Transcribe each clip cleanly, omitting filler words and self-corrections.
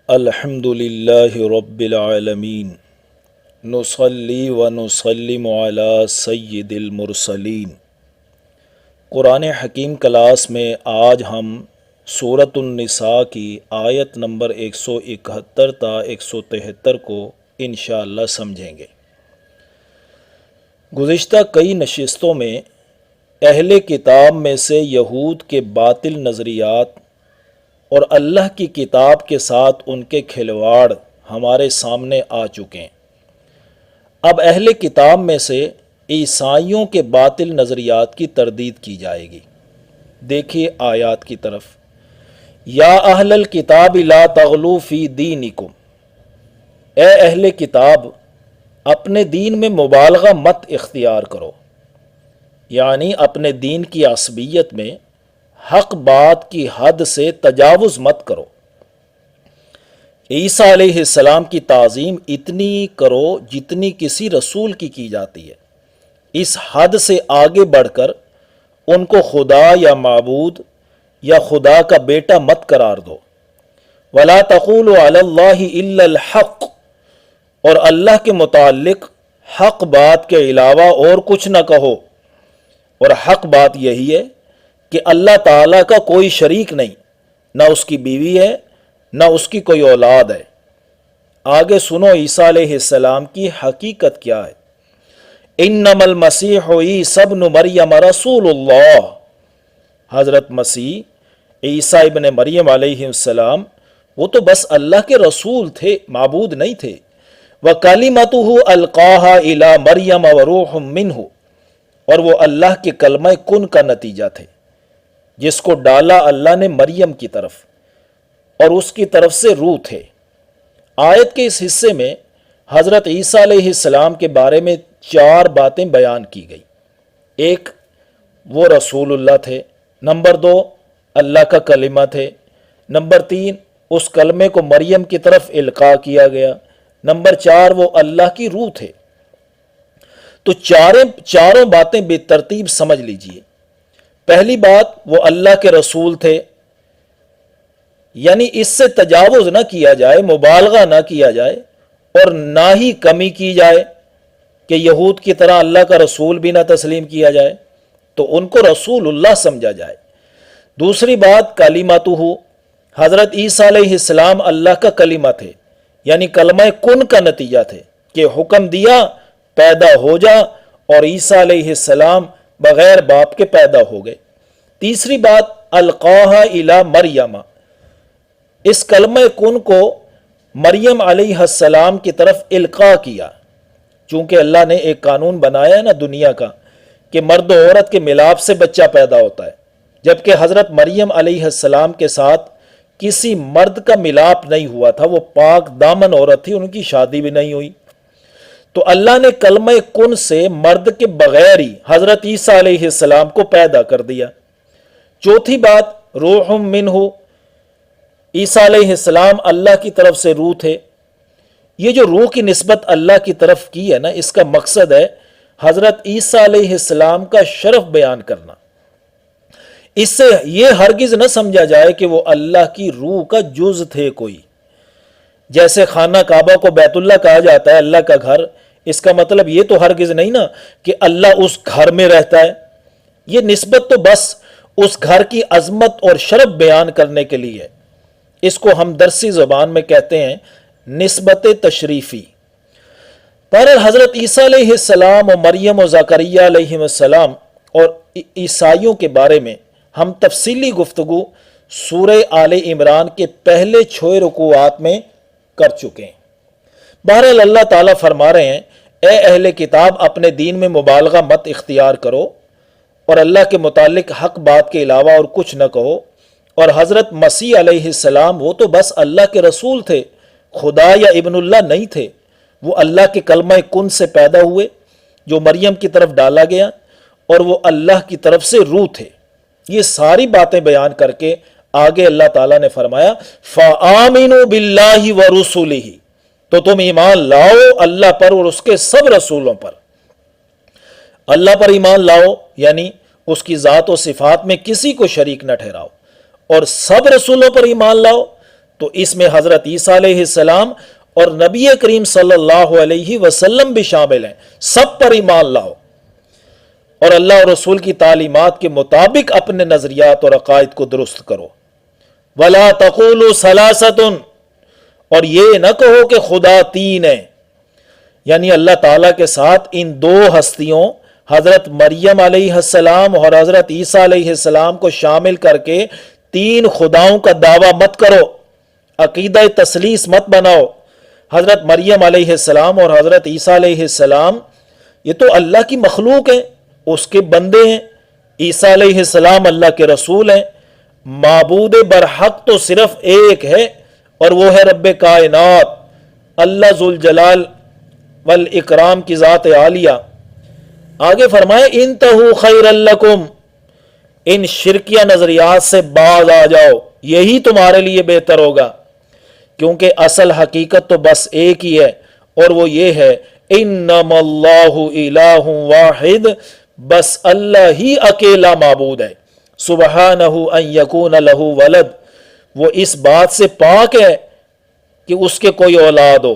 الحمد للہ رب العالمین نصلی و نسلم علی سید المرسلین۔ قرآن حکیم کلاس میں آج ہم سورۃ النساء کی آیت نمبر 171 تا 173 کو انشاءاللہ سمجھیں گے۔ گزشتہ کئی نشستوں میں اہل کتاب میں سے یہود کے باطل نظریات اور اللہ کی کتاب کے ساتھ ان کے کھلواڑ ہمارے سامنے آ چکے ہیں۔ اب اہل کتاب میں سے عیسائیوں کے باطل نظریات کی تردید کی جائے گی۔ دیکھیے آیات کی طرف، یا اہل الکتاب لا تغلوا فی دینکم، اے اہل کتاب اپنے دین میں مبالغہ مت اختیار کرو، یعنی اپنے دین کی عصبیت میں حق بات کی حد سے تجاوز مت کرو۔ عیسیٰ علیہ السلام کی تعظیم اتنی کرو جتنی کسی رسول کی جاتی ہے، اس حد سے آگے بڑھ کر ان کو خدا یا معبود یا خدا کا بیٹا مت قرار دو۔ وَلَا تَقُولُوا عَلَى اللَّهِ إِلَّا الْحَقِّ، اور اللہ کے متعلق حق بات کے علاوہ اور کچھ نہ کہو، اور حق بات یہی ہے کہ اللہ تعالیٰ کا کوئی شریک نہیں، نہ اس کی بیوی ہے نہ اس کی کوئی اولاد ہے۔ آگے سنو عیسیٰ علیہ السلام کی حقیقت کیا ہے۔ انما المسیح عیسی ابن مریم رسول اللہ، حضرت مسیح عیسیٰ ابن مریم علیہ السلام وہ تو بس اللہ کے رسول تھے، معبود نہیں تھے۔ وَكَلِمَتُهُ أَلْقَاهَا إِلَى مَرْيَمَ وَرُوحٌ مِّنْهُ، اور وہ اللہ کے کلمہ کن کا نتیجہ تھے جس کو ڈالا اللہ نے مریم کی طرف، اور اس کی طرف سے روح تھے۔ آیت کے اس حصے میں حضرت عیسیٰ علیہ السلام کے بارے میں 4 باتیں بیان کی گئی۔ ایک، وہ رسول اللہ تھے۔ نمبر 2، اللہ کا کلمہ تھے۔ نمبر 3، اس کلمے کو مریم کی طرف القاء کیا گیا۔ نمبر 4، وہ اللہ کی روح تھے۔ تو چاروں باتیں بے ترتیب سمجھ لیجئے۔ پہلی بات، وہ اللہ کے رسول تھے، یعنی اس سے تجاوز نہ کیا جائے، مبالغہ نہ کیا جائے اور نہ ہی کمی کی جائے کہ یہود کی طرح اللہ کا رسول بھی نہ تسلیم کیا جائے، تو ان کو رسول اللہ سمجھا جائے۔ دوسری بات، کلمتہ، حضرت عیسیٰ علیہ السلام اللہ کا کلمہ تھے، یعنی کلمہ کن کا نتیجہ تھے کہ حکم دیا پیدا ہو جا، اور عیسیٰ علیہ السلام بغیر باپ کے پیدا ہو گئے۔ تیسری بات، القاہا الی مریم، اس کلمہ کن کو مریم علیہ السلام کی طرف القاء کیا، چونکہ اللہ نے ایک قانون بنایا ہے نا دنیا کا کہ مرد و عورت کے ملاپ سے بچہ پیدا ہوتا ہے، جبکہ حضرت مریم علیہ السلام کے ساتھ کسی مرد کا ملاپ نہیں ہوا تھا، وہ پاک دامن عورت تھی، ان کی شادی بھی نہیں ہوئی۔ تو اللہ نے کلمہ کن سے مرد کے بغیر ہی حضرت عیسیٰ علیہ السلام کو پیدا کر دیا۔ چوتھی بات، روح منہ، عیسیٰ علیہ السلام اللہ کی طرف سے روح تھے۔ یہ جو روح کی نسبت اللہ کی طرف کی ہے نا، اس کا مقصد ہے حضرت عیسیٰ علیہ السلام کا شرف بیان کرنا۔ اس سے یہ ہرگز نہ سمجھا جائے کہ وہ اللہ کی روح کا جز تھے کوئی، جیسے خانہ کعبہ کو بیت اللہ کہا جاتا ہے، اللہ کا گھر۔ اس کا مطلب یہ تو ہرگز نہیں نا کہ اللہ اس گھر میں رہتا ہے، یہ نسبت تو بس اس گھر کی عظمت اور شرف بیان کرنے کے لیے ہے۔ اس کو ہم درسی زبان میں کہتے ہیں نسبت تشریفی۔ پر حضرت عیسیٰ علیہ السلام اور مریم و زکریا علیہ السلام اور عیسائیوں کے بارے میں ہم تفصیلی گفتگو سورہ آل عمران کے پہلے 6 رکوعات میں کر چکے ہیں۔ بہرحال اللہ تعالیٰ فرما رہے ہیں، اے اہل کتاب اپنے دین میں مبالغہ مت اختیار کرو، اور اللہ کے متعلق حق بات کے علاوہ اور کچھ نہ کہو۔ اور حضرت مسیح علیہ السلام وہ تو بس اللہ کے رسول تھے، خدا یا ابن اللہ نہیں تھے، وہ اللہ کے کلمہ کن سے پیدا ہوئے جو مریم کی طرف ڈالا گیا، اور وہ اللہ کی طرف سے روح تھے۔ یہ ساری باتیں بیان کر کے آگے اللہ تعالیٰ نے فرمایا فَآمِنُوا بِاللَّهِ وَرُسُلِهِ، تو تم ایمان لاؤ اللہ پر اور اس کے سب رسولوں پر۔ اللہ پر ایمان لاؤ یعنی اس کی ذات و صفات میں کسی کو شریک نہ ٹھہراؤ، اور سب رسولوں پر ایمان لاؤ تو اس میں حضرت عیسیٰ علیہ السلام اور نبی کریم صلی اللہ علیہ وسلم بھی شامل ہیں. سب پر ایمان لاؤ اور اللہ اور رسول کی تعلیمات کے مطابق اپنے نظریات اور عقائد کو درست کرو. وَلَا تَقُولُوا ثَلَاثَةٌ، اور یہ نہ کہو کہ خدا تین ہے، یعنی اللہ تعالیٰ کے ساتھ ان دو ہستیوں حضرت مریم علیہ السلام اور حضرت عیسیٰ علیہ السلام کو شامل کر کے تین خداؤں کا دعویٰ مت کرو، عقیدہ تثلیث مت بناؤ. حضرت مریم علیہ السلام اور حضرت عیسیٰ علیہ السلام یہ تو اللہ کی مخلوق ہیں، اس کے بندے ہیں. عیسیٰ علیہ السلام اللہ کے رسول ہیں. معبود برحق تو صرف ایک ہے اور وہ ہے رب کائنات، اللہ ذوالجلال والاکرام کی ذات عالیہ. آگے فرمائے انتہو خیر لکم، ان شرکیہ نظریات سے باز آ جاؤ، یہی تمہارے لیے بہتر ہوگا، کیونکہ اصل حقیقت تو بس ایک ہی ہے اور وہ یہ ہے انما اللہ الہ واحد، بس اللہ ہی اکیلا معبود ہے. سبحانہ ان یکون لہ ولد، وہ اس بات سے پاک ہے کہ اس کے کوئی اولاد ہو.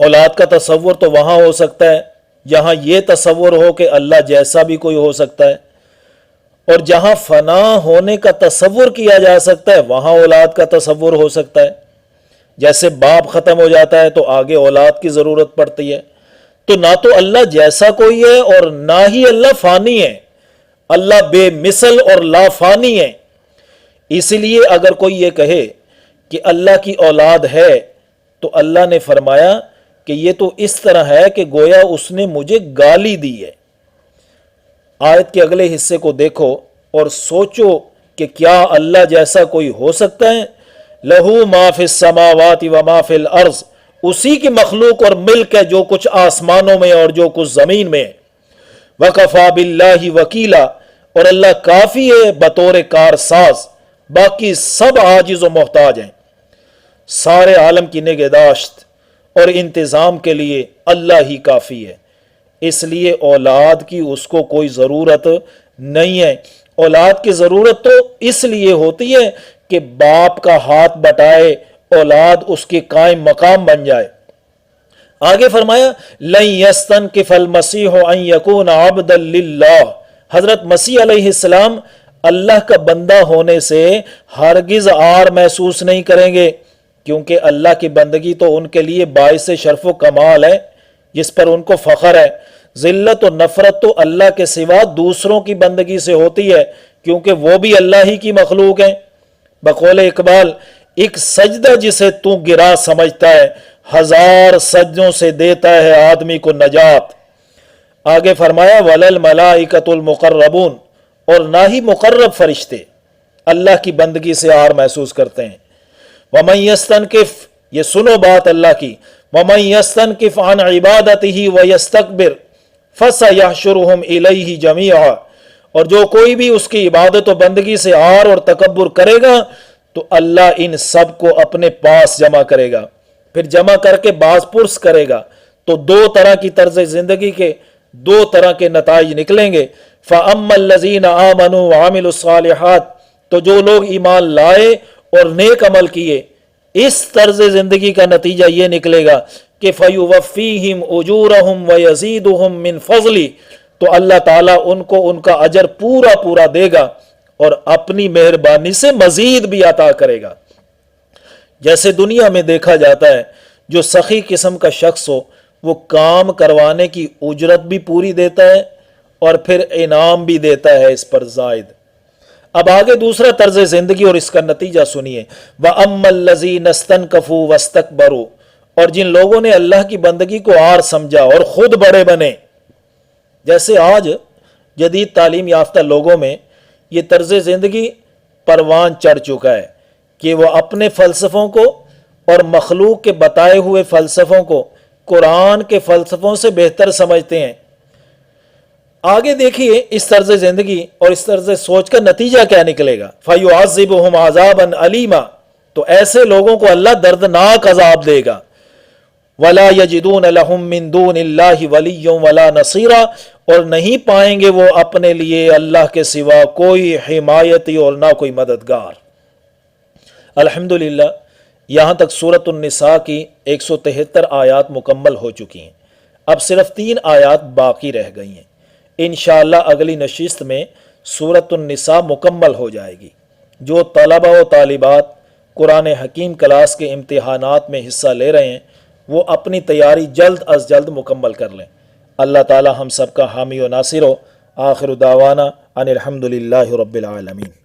اولاد کا تصور تو وہاں ہو سکتا ہے جہاں یہ تصور ہو کہ اللہ جیسا بھی کوئی ہو سکتا ہے، اور جہاں فنا ہونے کا تصور کیا جا سکتا ہے وہاں اولاد کا تصور ہو سکتا ہے. جیسے باپ ختم ہو جاتا ہے تو آگے اولاد کی ضرورت پڑتی ہے. تو نہ تو اللہ جیسا کوئی ہے اور نہ ہی اللہ فانی ہے، اللہ بے مثل اور لا فانی ہے. اس لیے اگر کوئی یہ کہے کہ اللہ کی اولاد ہے تو اللہ نے فرمایا کہ یہ تو اس طرح ہے کہ گویا اس نے مجھے گالی دی ہے. آیت کے اگلے حصے کو دیکھو اور سوچو کہ کیا اللہ جیسا کوئی ہو سکتا ہے؟ لہو ما فی السماوات و ما فی الارض، اسی کی مخلوق اور ملک ہے جو کچھ آسمانوں میں اور جو کچھ زمین میں. وکفا باللہ وکیلا، اور اللہ کافی ہے بطور کارساز، باقی سب عاجز و محتاج ہیں. سارے عالم کی نگہداشت اور انتظام کے لیے اللہ ہی کافی ہے. اس لیے اولاد کی اس کو کوئی ضرورت نہیں ہے. اولاد کی ضرورت تو اس لیے ہوتی ہے کہ باپ کا ہاتھ بٹائے اولاد اس کے قائم مقام بن جائے. آگے فرمایا لن یستنکف المسیح ان یکون عبدا للہ، حضرت مسیح علیہ السلام اللہ کا بندہ ہونے سے ہرگز آر محسوس نہیں کریں گے، کیونکہ اللہ کی بندگی تو ان کے لیے باعث شرف و کمال ہے جس پر ان کو فخر ہے. ذلت و نفرت تو اللہ کے سوا دوسروں کی بندگی سے ہوتی ہے، کیونکہ وہ بھی اللہ ہی کی مخلوق ہیں. بقول اقبال، ایک سجدہ جسے تو گرا سمجھتا ہے، ہزار سجدوں سے دیتا ہے آدمی کو نجات. آگے فرمایا وَلَلْ مَلَائِكَةُ الْمُقَرَّبُونَ، اور نہ ہی مقرب فرشتے اللہ کی بندگی سے آر محسوس کرتے ہیں. وَمَنْ يَسْتَنْكِفْ، یہ سنو بات اللہ کی، وَمَنْ يَسْتَنْكِفْ عَنْ عِبَادَتِهِ وَيَسْتَكْبِرْ فَسَيَحْشُرُهُمْ إِلَيْهِ جَمِيعًا، اور جو کوئی بھی اس کی عبادت و بندگی سے آر اور تکبر کرے گا تو اللہ ان سب کو اپنے پاس جمع کرے گا، پھر جمع کر کے باز پرس کرے گا. تو دو طرح کی طرز زندگی کے دو طرح کے نتائج نکلیں گے. فَأَمَّا الَّذِينَ آمَنُوا وَعَمِلُوا الصَّالِحَاتِ، تو جو لوگ ایمان لائے اور نیک عمل کیے، اس طرز زندگی کا نتیجہ یہ نکلے گا کہ فَيُوَفِّيهِمْ أُجُورَهُمْ وَيَزِيدُهُمْ مِنْ فَضْلِهِ، تو اللہ تعالیٰ ان کو ان کا اجر پورا پورا دے گا اور اپنی مہربانی سے مزید بھی عطا کرے گا. جیسے دنیا میں دیکھا جاتا ہے جو سخی قسم کا شخص ہو وہ کام کروانے کی اجرت بھی پوری دیتا ہے اور پھر انعام بھی دیتا ہے اس پر زائد. اب آگے دوسرا طرز زندگی اور اس کا نتیجہ سنیے. وَأَمَّا الَّذِينَ اسْتَنْكَفُوا وَاسْتَكْبَرُوا، اور جن لوگوں نے اللہ کی بندگی کو آر سمجھا اور خود بڑے بنے. جیسے آج جدید تعلیم یافتہ لوگوں میں یہ طرز زندگی پروان چڑھ چکا ہے کہ وہ اپنے فلسفوں کو اور مخلوق کے بتائے ہوئے فلسفوں کو قرآن کے فلسفوں سے بہتر سمجھتے ہیں. آگے دیکھیے اس طرز زندگی اور اس طرز سوچ کا نتیجہ کیا نکلے گا. فَيُعَذِّبُهُمْ عَذَابًا عَلِيمًا، تو ایسے لوگوں کو اللہ دردناک عذاب دے گا. وَلَا يَجِدُونَ لَهُم مِّن دُونِ اللَّهِ وَلِيًّا وَلَا نَصِيرًا، اور نہیں پائیں گے وہ اپنے لیے اللہ کے سوا کوئی حمایتی اور نہ کوئی مددگار. الحمدللہ یہاں تک سورۃ النساء کی 173 آیات مکمل ہو چکی ہیں، اب صرف 3 آیات باقی رہ گئی ہیں۔ انشاءاللہ اگلی نشست میں سورۃ النساء مکمل ہو جائے گی۔ جو طلبہ و طالبات قرآن حکیم کلاس کے امتحانات میں حصہ لے رہے ہیں وہ اپنی تیاری جلد از جلد مکمل کر لیں۔ اللہ تعالی ہم سب کا حامی و ناصر ہو۔ آخر دعوانا ان الحمدللہ رب العالمین۔